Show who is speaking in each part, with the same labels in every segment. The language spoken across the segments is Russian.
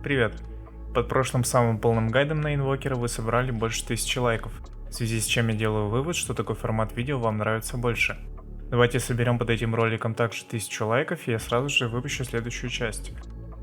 Speaker 1: Привет! Под прошлым самым полным гайдом на инвокера вы собрали больше 1000 лайков, в связи с чем я делаю вывод, что такой формат видео вам нравится больше. Давайте соберем под этим роликом также 1000 лайков, и я сразу же выпущу следующую часть.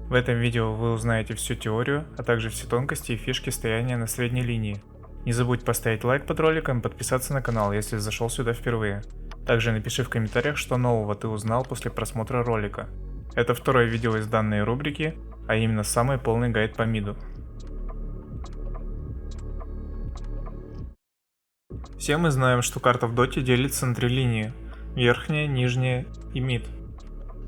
Speaker 1: В этом видео вы узнаете всю теорию, а также все тонкости и фишки стояния на средней линии. Не забудь поставить лайк под роликом и подписаться на канал, если зашел сюда впервые. Также напиши в комментариях, что нового ты узнал после просмотра ролика. Это второе видео из данной рубрики, а именно самый полный гайд по миду. Все мы знаем, что карта в доте делится на три линии: верхняя, нижняя и мид.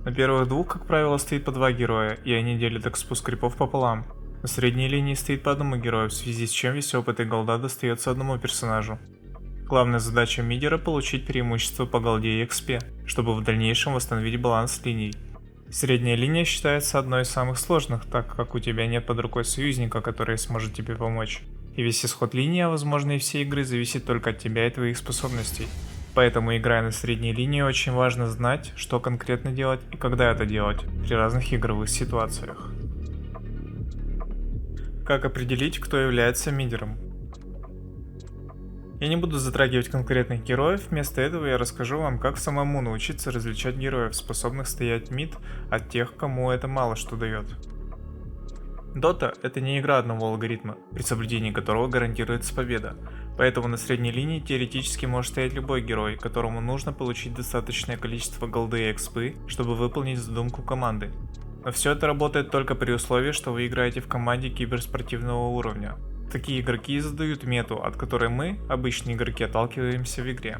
Speaker 1: На первых двух, как правило, стоит по два героя, и они делят экспу скрипов пополам. На средней линии стоит по одному герою, в связи с чем весь опыт и голда достается одному персонажу. Главная задача мидера — получить преимущество по голде и экспе, чтобы в дальнейшем восстановить баланс линий. Средняя линия считается одной из самых сложных, так как у тебя нет под рукой союзника, который сможет тебе помочь. И весь исход линии, а возможно и всей игры, зависит только от тебя и твоих способностей. Поэтому, играя на средней линии, очень важно знать, что конкретно делать и когда это делать при разных игровых ситуациях. Как определить, кто является мидером? Я не буду затрагивать конкретных героев, вместо этого я расскажу вам, как самому научиться различать героев, способных стоять мид, от тех, кому это мало что дает. Дота — это не игра одного алгоритма, при соблюдении которого гарантируется победа, поэтому на средней линии теоретически может стоять любой герой, которому нужно получить достаточное количество голды и экспы, чтобы выполнить задумку команды. Но все это работает только при условии, что вы играете в команде киберспортивного уровня. Такие игроки задают мету, от которой мы, обычные игроки, отталкиваемся в игре.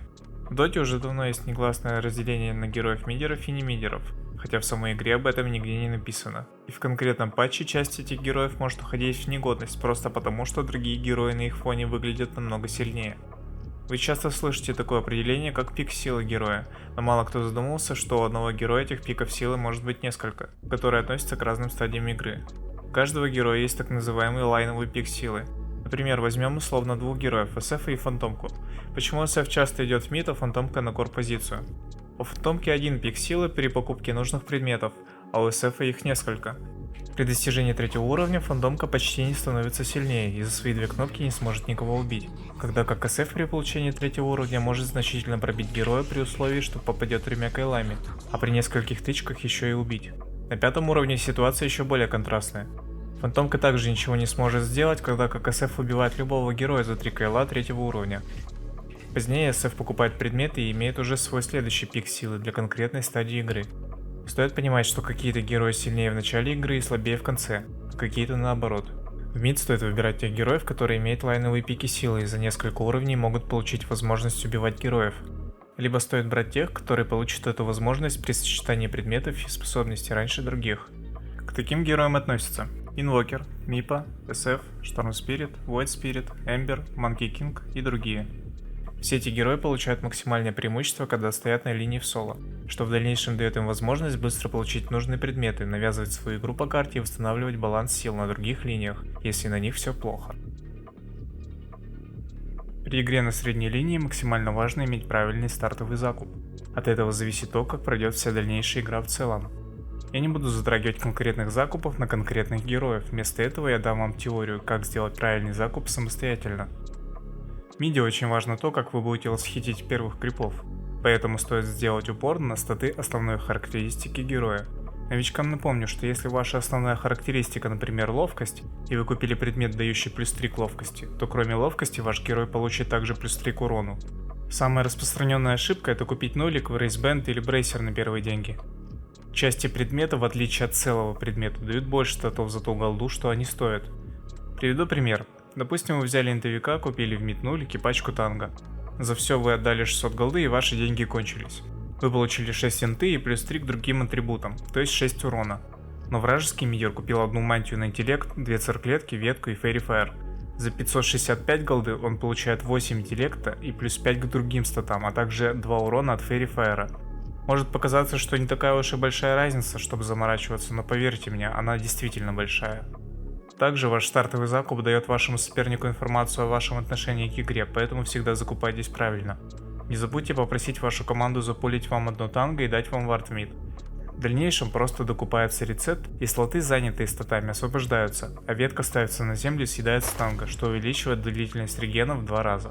Speaker 1: В доте уже давно есть негласное разделение на героев-мидеров и не-мидеров, хотя в самой игре об этом нигде не написано. И в конкретном патче часть этих героев может уходить в негодность, просто потому что другие герои на их фоне выглядят намного сильнее. Вы часто слышите такое определение, как пик силы героя, но мало кто задумывался, что у одного героя этих пиков силы может быть несколько, которые относятся к разным стадиям игры. У каждого героя есть так называемый лайновый пик силы. Например, возьмем условно двух героев, SF и Фантомку. Почему SF часто идет в мид, а Фантомка на кор позицию? У Фантомки один пик силы при покупке нужных предметов, а у SF их несколько. При достижении третьего уровня Фантомка почти не становится сильнее и за свои две кнопки не сможет никого убить, когда как SF при получении третьего уровня может значительно пробить героя при условии, что попадет тремя кайлами, а при нескольких тычках еще и убить. На пятом уровне ситуация еще более контрастная. Фантомка также ничего не сможет сделать, когда как SF убивает любого героя за 3 кайла третьего уровня. Позднее SF покупает предметы и имеет уже свой следующий пик силы для конкретной стадии игры. Стоит понимать, что какие-то герои сильнее в начале игры и слабее в конце, а какие-то наоборот. В мид стоит выбирать тех героев, которые имеют лайновые пики силы и за несколько уровней могут получить возможность убивать героев. Либо стоит брать тех, которые получат эту возможность при сочетании предметов и способностей раньше других. К таким героям относятся Инвокер, Мипа, SF, Шторм Спирит, Void Spirit, Эмбер, Monkey King и другие. Все эти герои получают максимальное преимущество, когда стоят на линии в соло, что в дальнейшем дает им возможность быстро получить нужные предметы, навязывать свою игру по карте и восстанавливать баланс сил на других линиях, если на них все плохо. При игре на средней линии максимально важно иметь правильный стартовый закуп. От этого зависит то, как пройдет вся дальнейшая игра в целом. Я не буду затрагивать конкретных закупов на конкретных героев, вместо этого я дам вам теорию, как сделать правильный закуп самостоятельно. В миде очень важно то, как вы будете восхитить первых крипов, поэтому стоит сделать упор на статы основной характеристики героя. Новичкам напомню, что если ваша основная характеристика, например, ловкость, и вы купили предмет, дающий плюс 3 к ловкости, то кроме ловкости ваш герой получит также плюс 3 к урону. Самая распространенная ошибка — это купить нолик в рейсбенд или брейсер на первые деньги. Части предмета, в отличие от целого предмета, дают больше статов за ту голду, что они стоят. Приведу пример. Допустим, вы взяли интовика, купили в мид нулики пачку танга. За все вы отдали 600 голды и ваши деньги кончились. Вы получили 6 инты и плюс 3 к другим атрибутам, то есть 6 урона. Но вражеский мидер купил одну мантию на интеллект, 2 цирклетки, ветку и фейри фаер. За 565 голды он получает 8 интеллекта и плюс 5 к другим статам, а также 2 урона от фейри фаера. Может показаться, что не такая уж и большая разница, чтобы заморачиваться, но поверьте мне, она действительно большая. Также ваш стартовый закуп дает вашему сопернику информацию о вашем отношении к игре, поэтому всегда закупайтесь правильно. Не забудьте попросить вашу команду запулить вам одно танго и дать вам вард в мид. В дальнейшем просто докупается рецепт, и слоты, занятые статами, освобождаются, а ветка ставится на землю и съедается танго, что увеличивает длительность регена в 2 раза.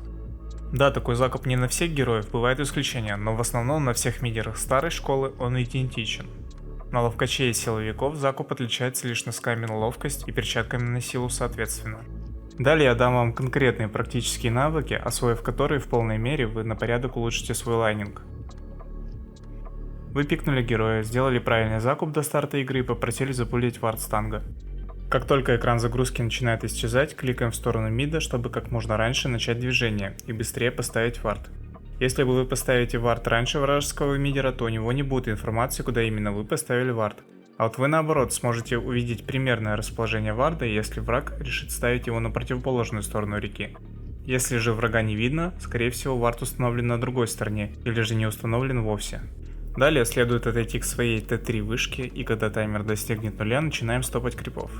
Speaker 1: Да, такой закуп не на всех героев, бывают исключения, но в основном на всех мидерах старой школы он идентичен. На ловкачей и силовиков закуп отличается лишь носками на ловкость и перчатками на силу соответственно. Далее я дам вам конкретные практические навыки, освоив которые в полной мере вы на порядок улучшите свой лайнинг. Вы пикнули героя, сделали правильный закуп до старта игры и попросили запулить вард с танго. Как только экран загрузки начинает исчезать, кликаем в сторону мида, чтобы как можно раньше начать движение и быстрее поставить вард. Если вы поставите вард раньше вражеского мидера, то у него не будет информации, куда именно вы поставили вард. А вот вы наоборот сможете увидеть примерное расположение варда, если враг решит ставить его на противоположную сторону реки. Если же врага не видно, скорее всего вард установлен на другой стороне, или же не установлен вовсе. Далее следует отойти к своей Т3 вышке, и когда таймер достигнет нуля, начинаем стопать крипов.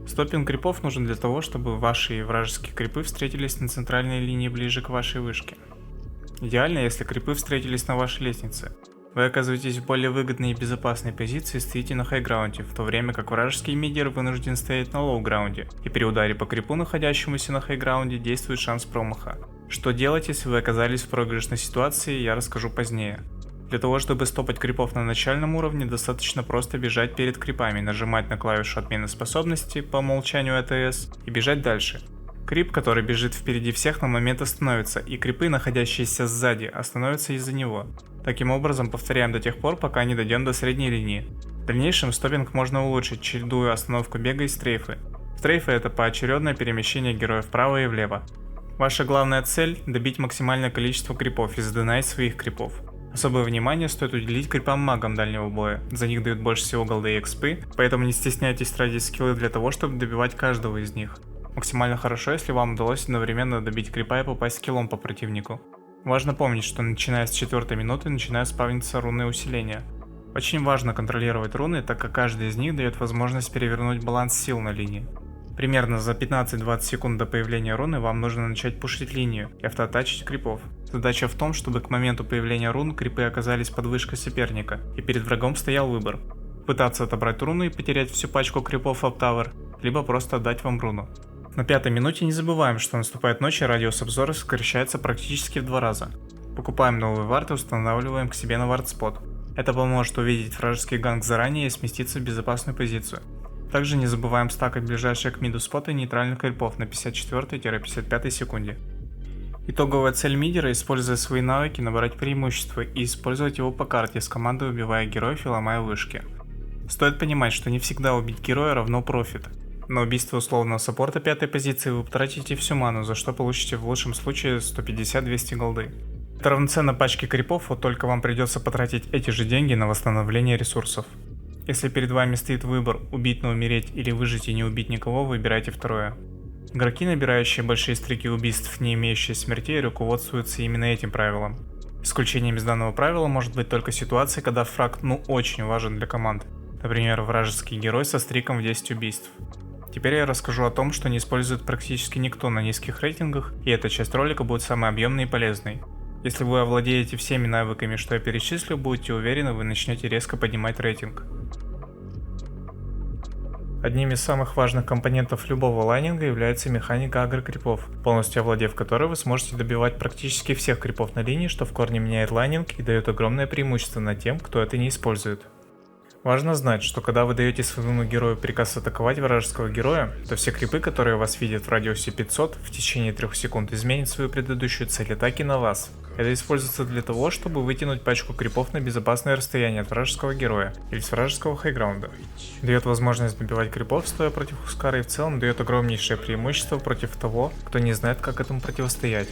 Speaker 1: Стопинг крипов нужен для того, чтобы ваши и вражеские крипы встретились на центральной линии ближе к вашей вышке. Идеально, если крипы встретились на вашей лестнице. Вы оказываетесь в более выгодной и безопасной позиции и стоите на хайграунде, в то время как вражеский мидер вынужден стоять на лоуграунде, и при ударе по крипу, находящемуся на хайграунде, действует шанс промаха. Что делать, если вы оказались в проигрышной ситуации, я расскажу позднее. Для того, чтобы стопать крипов на начальном уровне, достаточно просто бежать перед крипами, нажимать на клавишу отмены способности по умолчанию АТС и бежать дальше. Крип, который бежит впереди всех, на момент остановится, и крипы, находящиеся сзади, остановятся из-за него. Таким образом, повторяем до тех пор, пока не дойдем до средней линии. В дальнейшем стопинг можно улучшить, чередуя остановку бега и стрейфы. Стрейфы — это поочередное перемещение героя вправо и влево. Ваша главная цель — добить максимальное количество крипов и задонать своих крипов. Особое внимание стоит уделить крипам-магам дальнего боя, за них дают больше всего голды и экспы, поэтому не стесняйтесь тратить скиллы для того, чтобы добивать каждого из них. Максимально хорошо, если вам удалось одновременно добить крипа и попасть скиллом по противнику. Важно помнить, что начиная с 4 минуты начинают спавниться руны усиления. Очень важно контролировать руны, так как каждый из них дает возможность перевернуть баланс сил на линии. Примерно за 15-20 секунд до появления руны вам нужно начать пушить линию и автоатачить крипов. Задача в том, чтобы к моменту появления рун крипы оказались под вышкой соперника, и перед врагом стоял выбор: пытаться отобрать руну и потерять всю пачку крипов в Аптавер, либо просто отдать вам руну. На 5-й минуте не забываем, что наступает ночь и радиус обзора сокращается практически в 2 раза. Покупаем новый вард и устанавливаем к себе на вардспот. Это поможет увидеть вражеский ганг заранее и сместиться в безопасную позицию. Также не забываем стакать ближайшие к миду споты нейтральных крипов на 54-55 секунде. Итоговая цель мидера — используя свои навыки, набрать преимущество и использовать его по карте с командой, убивая героев и ломая вышки. Стоит понимать, что не всегда убить героя равно профит. На убийство условного саппорта 5-й позиции вы потратите всю ману, за что получите в лучшем случае 150-200 голды. Это равноценно пачке крипов, вот только вам придется потратить эти же деньги на восстановление ресурсов. Если перед вами стоит выбор убить, но умереть, или выжить и не убить никого, выбирайте второе. Игроки, набирающие большие строки убийств, не имеющие смертей, руководствуются именно этим правилом. Исключением из данного правила может быть только ситуация, когда фраг очень важен для команд. Например, вражеский герой со стриком в 10 убийств. Теперь я расскажу о том, что не использует практически никто на низких рейтингах, и эта часть ролика будет самой объемной и полезной. Если вы овладеете всеми навыками, что я перечислю, будьте уверены, вы начнете резко поднимать рейтинг. Одним из самых важных компонентов любого лайнинга является механика агро-крипов, полностью овладев которой вы сможете добивать практически всех крипов на линии, что в корне меняет лайнинг и дает огромное преимущество над тем, кто это не использует. Важно знать, что когда вы даете своему герою приказ атаковать вражеского героя, то все крипы, которые вас видят в радиусе 500, в течение 3 секунд изменят свою предыдущую цель атаки на вас. Это используется для того, чтобы вытянуть пачку крипов на безопасное расстояние от вражеского героя или с вражеского хайграунда. Дает возможность добивать крипов, стоя против Хускара, и в целом дает огромнейшее преимущество против того, кто не знает, как этому противостоять.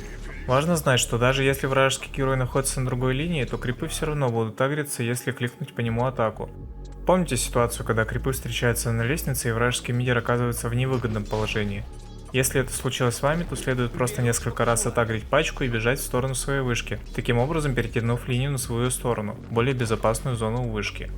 Speaker 1: Важно знать, что даже если вражеский герой находится на другой линии, то крипы все равно будут агриться, если кликнуть по нему атаку. Помните ситуацию, когда крипы встречаются на лестнице и вражеский мидер оказывается в невыгодном положении? Если это случилось с вами, то следует просто несколько раз отагрить пачку и бежать в сторону своей вышки, таким образом перетянув линию на свою сторону, более безопасную зону у вышки.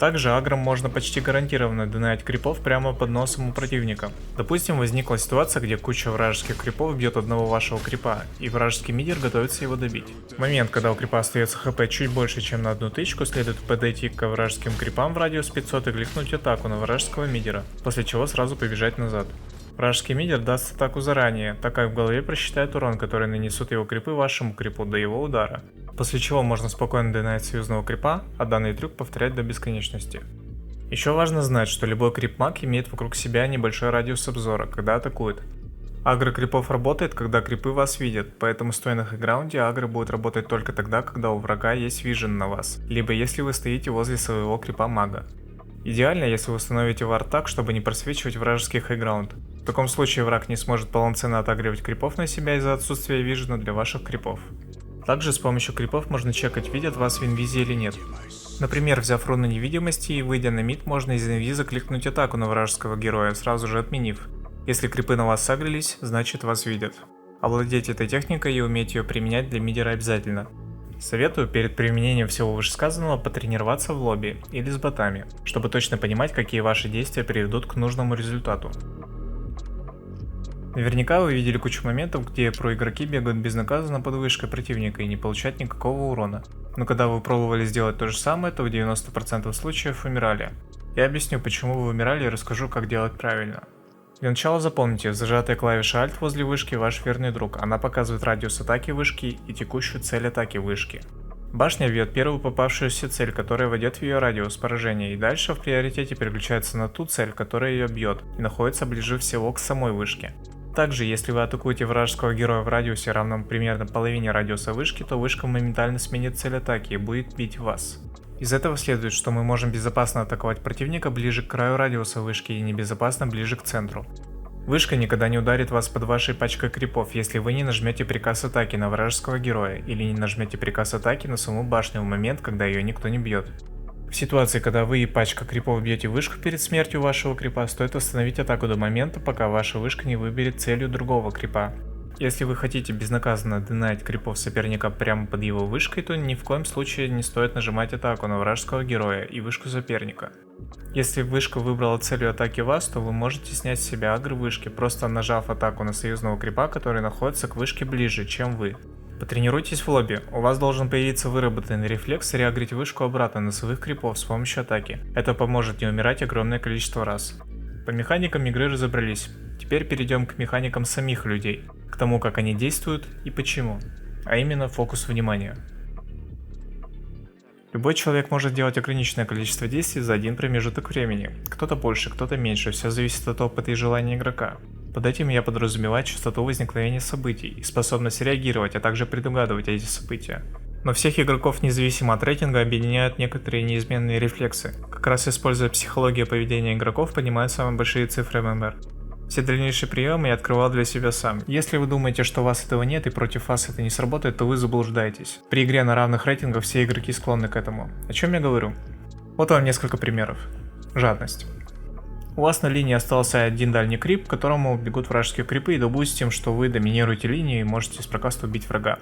Speaker 1: Также агром можно почти гарантированно донать крипов прямо под носом у противника. Допустим, возникла ситуация, где куча вражеских крипов бьет одного вашего крипа, и вражеский мидер готовится его добить. В момент, когда у крипа остается хп чуть больше, чем на одну тычку, следует подойти к вражеским крипам в радиус 500 и кликнуть атаку на вражеского мидера, после чего сразу побежать назад. Вражеский мидер даст атаку заранее, так как в голове просчитает урон, который нанесут его крипы вашему крипу до его удара. После чего можно спокойно донать союзного крипа, а данный трюк повторять до бесконечности. Еще важно знать, что любой крип-маг имеет вокруг себя небольшой радиус обзора, когда атакует. Агро крипов работает, когда крипы вас видят, поэтому стоя на хайграунде агро будет работать только тогда, когда у врага есть вижен на вас, либо если вы стоите возле своего крипа мага. Идеально, если вы установите вард так, чтобы не просвечивать вражеский хайграунд. В таком случае враг не сможет полноценно отагривать крипов на себя из-за отсутствия вижена для ваших крипов. Также с помощью крипов можно чекать, видят вас в инвизе или нет. Например, взяв руну невидимости и выйдя на мид, можно из инвиза кликнуть атаку на вражеского героя, сразу же отменив. Если крипы на вас сагрились, значит вас видят. Овладеть этой техникой и уметь ее применять для мидера обязательно. Советую перед применением всего вышесказанного потренироваться в лобби или с ботами, чтобы точно понимать, какие ваши действия приведут к нужному результату. Наверняка вы видели кучу моментов, где проигроки бегают безнаказанно под вышкой противника и не получают никакого урона. Но когда вы пробовали сделать то же самое, то в 90% случаев умирали. Я объясню, почему вы умирали, и расскажу, как делать правильно. Для начала запомните, зажатая клавиша Alt возле вышки ваш верный друг, она показывает радиус атаки вышки и текущую цель атаки вышки. Башня бьет первую попавшуюся цель, которая войдет в ее радиус поражения, и дальше в приоритете переключается на ту цель, которая ее бьет, и находится ближе всего к самой вышке. Также, если вы атакуете вражеского героя в радиусе, равном примерно половине радиуса вышки, то вышка моментально сменит цель атаки и будет бить вас. Из этого следует, что мы можем безопасно атаковать противника ближе к краю радиуса вышки и небезопасно ближе к центру. Вышка никогда не ударит вас под вашей пачкой крипов, если вы не нажмете приказ атаки на вражеского героя или не нажмете приказ атаки на саму башню в момент, когда ее никто не бьет. В ситуации, когда вы и пачка крипов бьете вышку перед смертью вашего крипа, стоит остановить атаку до момента, пока ваша вышка не выберет целью другого крипа. Если вы хотите безнаказанно донать крипов соперника прямо под его вышкой, то ни в коем случае не стоит нажимать атаку на вражеского героя и вышку соперника. Если вышка выбрала целью атаки вас, то вы можете снять с себя агро вышки, просто нажав атаку на союзного крипа, который находится к вышке ближе, чем вы. Потренируйтесь в лобби, у вас должен появиться выработанный рефлекс реагрить вышку обратно на своих крипов с помощью атаки. Это поможет не умирать огромное количество раз. По механикам игры разобрались, теперь перейдем к механикам самих людей, к тому, как они действуют и почему, а именно фокус внимания. Любой человек может делать ограниченное количество действий за один промежуток времени, кто-то больше, кто-то меньше, все зависит от опыта и желания игрока. Под этим я подразумеваю частоту возникновения событий и способность реагировать, а также предугадывать эти события. Но всех игроков независимо от рейтинга объединяют некоторые неизменные рефлексы. Как раз используя психологию поведения игроков, поднимают самые большие цифры ММР. Все дальнейшие приемы я открывал для себя сам. Если вы думаете, что у вас этого нет и против вас это не сработает, то вы заблуждаетесь. При игре на равных рейтингах все игроки склонны к этому. О чем я говорю? Вот вам несколько примеров. Жадность. У вас на линии остался один дальний крип, к которому бегут вражеские крипы, и допустим, что вы доминируете линию и можете с прокаста убить врага.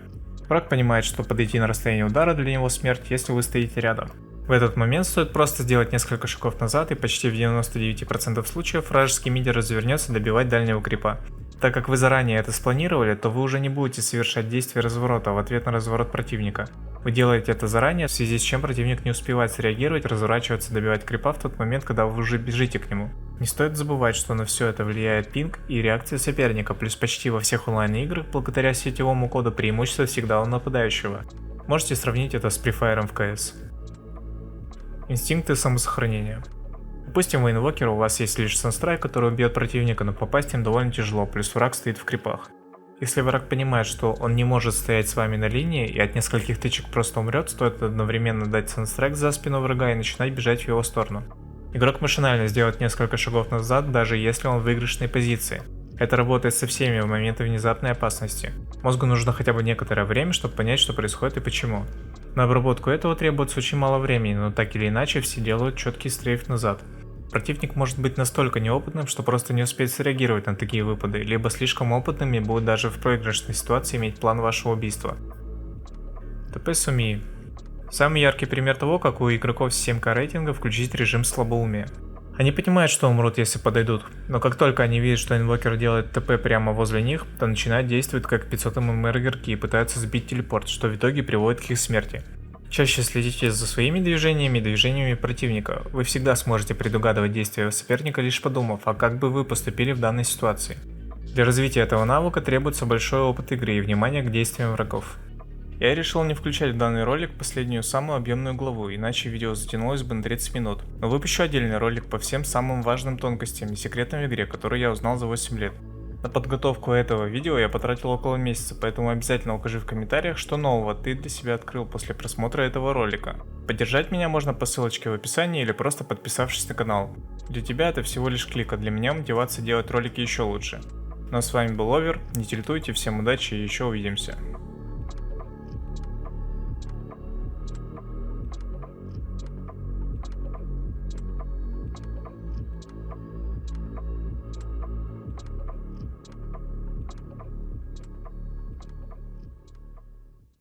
Speaker 1: Враг понимает, что подойти на расстояние удара для него смерть, если вы стоите рядом. В этот момент стоит просто сделать несколько шагов назад, и почти в 99% случаев вражеский мидер развернется добивать дальнего крипа. Так как вы заранее это спланировали, то вы уже не будете совершать действия разворота в ответ на разворот противника. Вы делаете это заранее, в связи с чем противник не успевает среагировать, разворачиваться, добивать крипа в тот момент, когда вы уже бежите к нему. Не стоит забывать, что на все это влияет пинг и реакция соперника, плюс почти во всех онлайн-играх благодаря сетевому коду преимущество всегда у нападающего. Можете сравнить это с префайром в CS. Инстинкты самосохранения. Допустим, в инвокере у вас есть лишь санстрайк, который убьет противника, но попасть им довольно тяжело, плюс враг стоит в крипах. Если враг понимает, что он не может стоять с вами на линии и от нескольких тычек просто умрет, стоит одновременно дать санстрайк за спину врага и начинать бежать в его сторону. Игрок машинально сделает несколько шагов назад, даже если он в выигрышной позиции. Это работает со всеми в моменты внезапной опасности. Мозгу нужно хотя бы некоторое время, чтобы понять, что происходит и почему. На обработку этого требуется очень мало времени, но так или иначе все делают четкий стрейф назад. Противник может быть настолько неопытным, что просто не успеет среагировать на такие выпады, либо слишком опытным и будет даже в проигрышной ситуации иметь план вашего убийства. ТП Сумии. Самый яркий пример того, как у игроков с 7К рейтинга включить режим слабоумия. Они понимают, что умрут, если подойдут, но как только они видят, что инвокер делает ТП прямо возле них, то начинают действовать как 500 ММР игроки и пытаются сбить телепорт, что в итоге приводит к их смерти. Чаще следите за своими движениями и движениями противника. Вы всегда сможете предугадывать действия соперника, лишь подумав, а как бы вы поступили в данной ситуации. Для развития этого навыка требуется большой опыт игры и внимание к действиям врагов. Я решил не включать в данный ролик последнюю самую объемную главу, иначе видео затянулось бы на 30 минут, но выпущу отдельный ролик по всем самым важным тонкостям и секретам в игре, которые я узнал за 8 лет. На подготовку этого видео я потратил около месяца, поэтому обязательно укажи в комментариях, что нового ты для себя открыл после просмотра этого ролика. Поддержать меня можно по ссылочке в описании или просто подписавшись на канал. Для тебя это всего лишь клик, а для меня мотивация делать ролики еще лучше. Ну а с вами был Овер, не тильтуйте, всем удачи и еще увидимся.